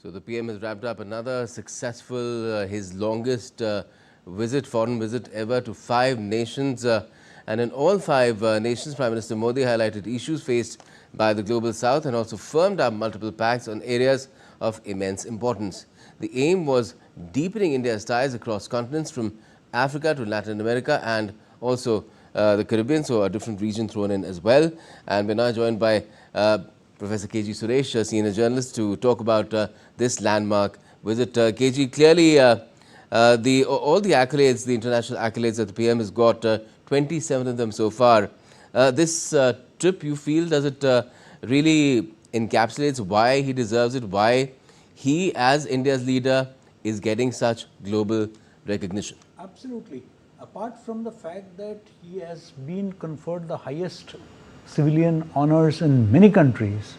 So the PM has wrapped up another successful, his longest foreign visit ever to 5 nations. And in all 5 nations, Prime Minister Modi highlighted issues faced by the Global South and also firmed up multiple pacts on areas of immense importance. The aim was deepening India's ties across continents from Africa to Latin America and also the Caribbean, so a different region thrown in as well. And we're now joined by Professor K G Suresh, a senior journalist, to talk about this landmark visit. KG, clearly all the accolades, the international accolades that the PM has got, 27 of them so far. This trip, you feel, does it really encapsulates why he deserves it, why he as India's leader is getting such global recognition? Absolutely. Apart from the fact that he has been conferred the highest civilian honors in many countries,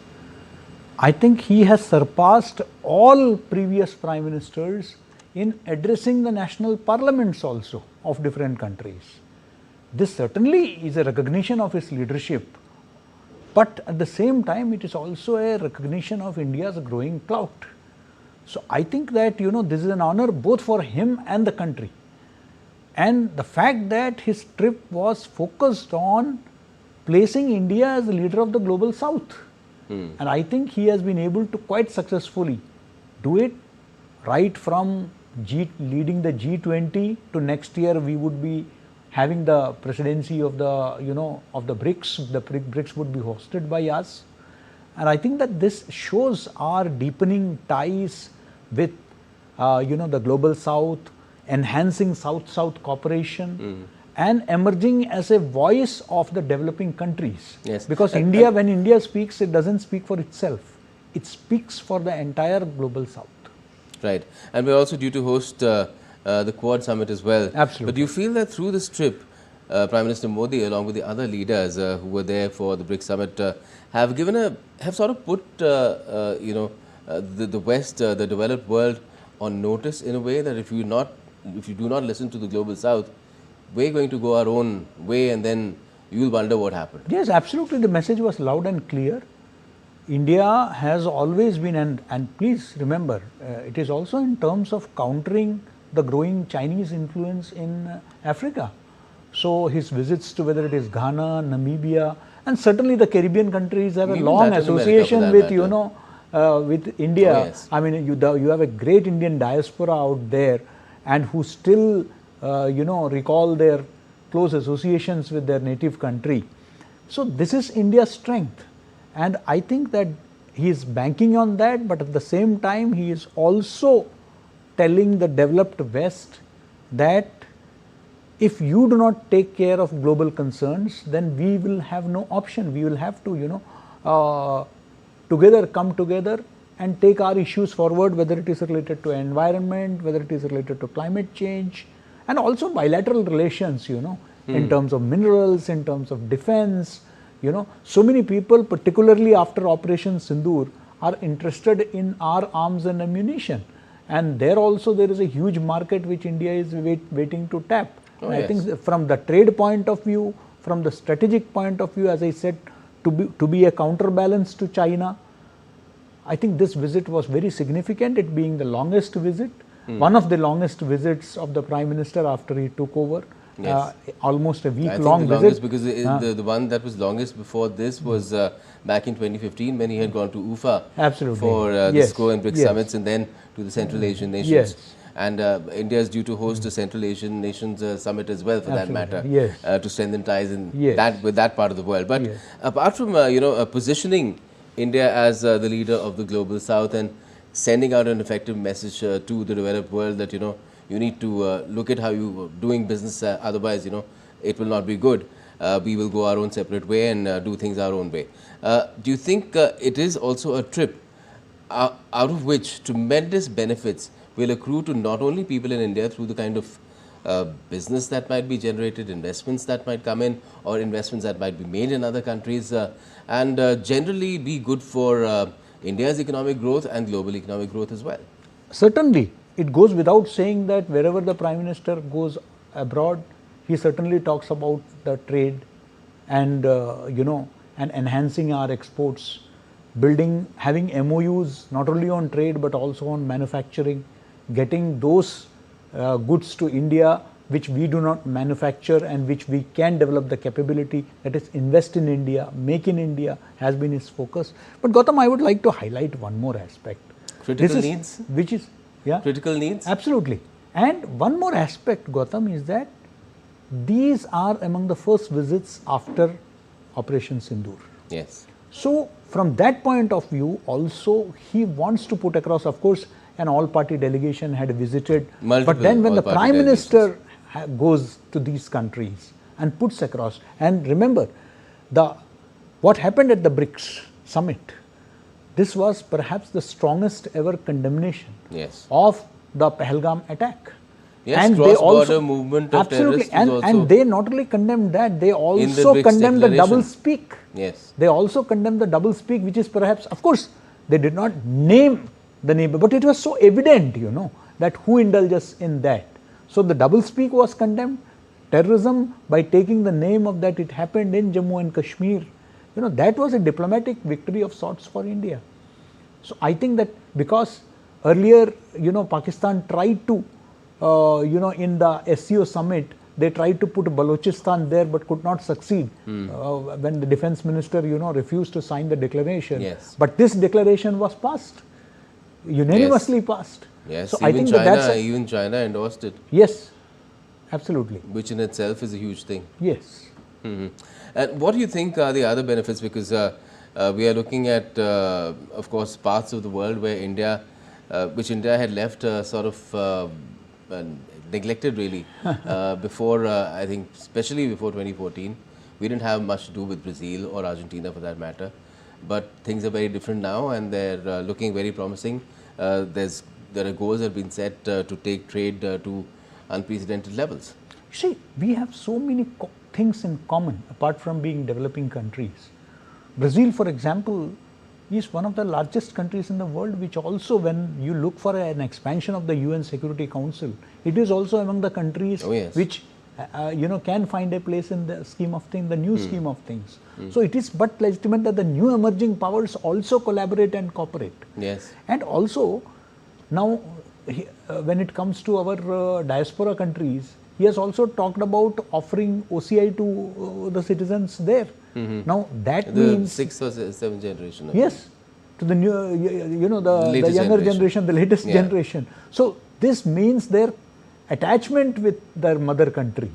I think he has surpassed all previous prime ministers in addressing the national parliaments also of different countries. This certainly is a recognition of his leadership, but at the same time it is also a recognition of India's growing clout. So I think that this is an honor both for him and the country. And the fact that his trip was focused on placing India as the leader of the Global South. And I think he has been able to quite successfully do it, right from leading the G20 to next year we would be having the presidency of the of the BRICS. The BRICS would be hosted by us. And I think that this shows our deepening ties with the Global South, enhancing South-South cooperation, and emerging as a voice of the developing countries. Yes. Because India, when India speaks, it doesn't speak for itself. It speaks for the entire Global South. Right. And we're also due to host the Quad Summit as well. Absolutely. But do you feel that through this trip, Prime Minister Modi, along with the other leaders who were there for the BRICS Summit, have sort of put the West, the developed world, on notice in a way that if you do not listen to the Global South, we're going to go our own way, and then you'll wonder what happened? Yes, absolutely. The message was loud and clear. India has always been, and please remember, it is also in terms of countering the growing Chinese influence in Africa. So his visits to whether it is Ghana, Namibia, and certainly the Caribbean countries have a long association with with India. Oh, yes. I mean, you have a great Indian diaspora out there, and who still recall their close associations with their native country. So this is India's strength, and I think that he is banking on that, but at the same time he is also telling the developed West that if you do not take care of global concerns, then we will have no option. We will have to come together and take our issues forward, whether it is related to environment, whether it is related to climate change, and also bilateral relations, in terms of minerals, in terms of defense. So many people, particularly after Operation Sindoor, are interested in our arms and ammunition. And there also there is a huge market which India is waiting to tap. Oh, I yes. think from the trade point of view, from the strategic point of view, as I said, to be a counterbalance to China, I think this visit was very significant, it being the longest visit, one of the longest visits of the Prime Minister after he took over. Yes. Almost a I think week-long the visit. longest, because the one that was longest before this was back in 2015 when he had gone to UFA Absolutely. for the Yes. SCO and BRICS Yes. summits, and then to the Central Asian nations. Yes. And India is due to host a Central Asian Nations Summit as well, for that matter, Yes. to strengthen ties in Yes. with that part of the world. But Yes. apart from positioning India as the leader of the Global South and sending out an effective message to the developed world that you need to look at how you are doing business, otherwise it will not be good. We will go our own separate way and do things our own way. Do you think it is also a trip out of which tremendous benefits will accrue to not only people in India through the kind of business that might be generated, investments that might come in, or investments that might be made in other countries, and generally be good for India's economic growth and global economic growth as well? Certainly, it goes without saying that wherever the Prime Minister goes abroad, he certainly talks about the trade and and enhancing our exports. having MOUs not only on trade but also on manufacturing, getting those goods to India which we do not manufacture and which we can develop the capability, that is invest in India, make in India, has been his focus. But Gautam, I would like to highlight one more aspect. Critical needs? Which is, yeah. Critical needs? Absolutely. And one more aspect, Gautam, is that these are among the first visits after Operation Sindoor. Yes. So, from that point of view, also he wants to put across, of course, an all-party delegation had visited, but then when the Prime Minister goes to these countries and puts across, and remember, what happened at the BRICS summit, this was perhaps the strongest ever condemnation of the Pahalgam attack. Yes, and cross-border movement of absolutely, terrorists and they not only condemned that, they also condemned the double speak. Yes. They also condemned the double speak, which is perhaps, of course, they did not name the neighbor, but it was so evident, that who indulges in that. So the double speak was condemned. Terrorism, by taking the name of that, it happened in Jammu and Kashmir. That was a diplomatic victory of sorts for India. So I think that because earlier, Pakistan tried to, in the SCO summit, they tried to put Balochistan there but could not succeed when the defense minister, refused to sign the declaration. Yes. But this declaration was passed, unanimously passed. Yes, so even, I think China, even China endorsed it. Yes, absolutely. Which in itself is a huge thing. Yes. And what do you think are the other benefits? Because we are looking at, of course, parts of the world where India, which India had left sort of neglected really before, I think, especially before 2014. We didn't have much to do with Brazil or Argentina for that matter. But things are very different now and they're looking very promising. There are goals that have been set to take trade to unprecedented levels. See, we have so many things in common apart from being developing countries. Brazil, for example, is one of the largest countries in the world, which also, when you look for an expansion of the UN Security Council, it is also among the countries which can find a place in the scheme of things, the new scheme of things. So it is but legitimate that the new emerging powers also collaborate and cooperate. Yes. And also, now when it comes to our diaspora countries, he has also talked about offering OCI to the citizens there. Now that means the 6th or 7th generation. Yes, to the new, the younger generation, the latest generation. So this means their attachment with their mother country,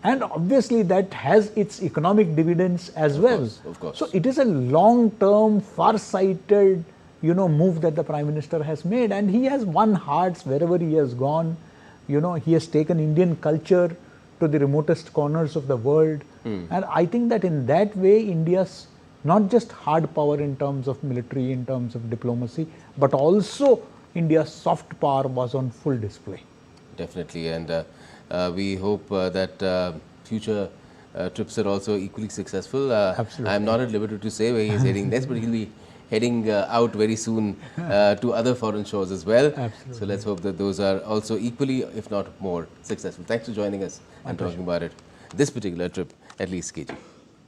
and obviously that has its economic dividends as well. Of course. So it is a long-term, far-sighted, move that the Prime Minister has made, and he has won hearts wherever he has gone. He has taken Indian culture to the remotest corners of the world. And I think that in that way, India's not just hard power in terms of military, in terms of diplomacy, but also India's soft power was on full display. Definitely, and we hope that future trips are also equally successful. Absolutely. I am not at liberty to say where he is heading next, but he will be heading out very soon to other foreign shores as well. Absolutely. So let's hope that those are also equally, if not more, successful. Thanks for joining us and talking about it. This particular trip, at least, KG.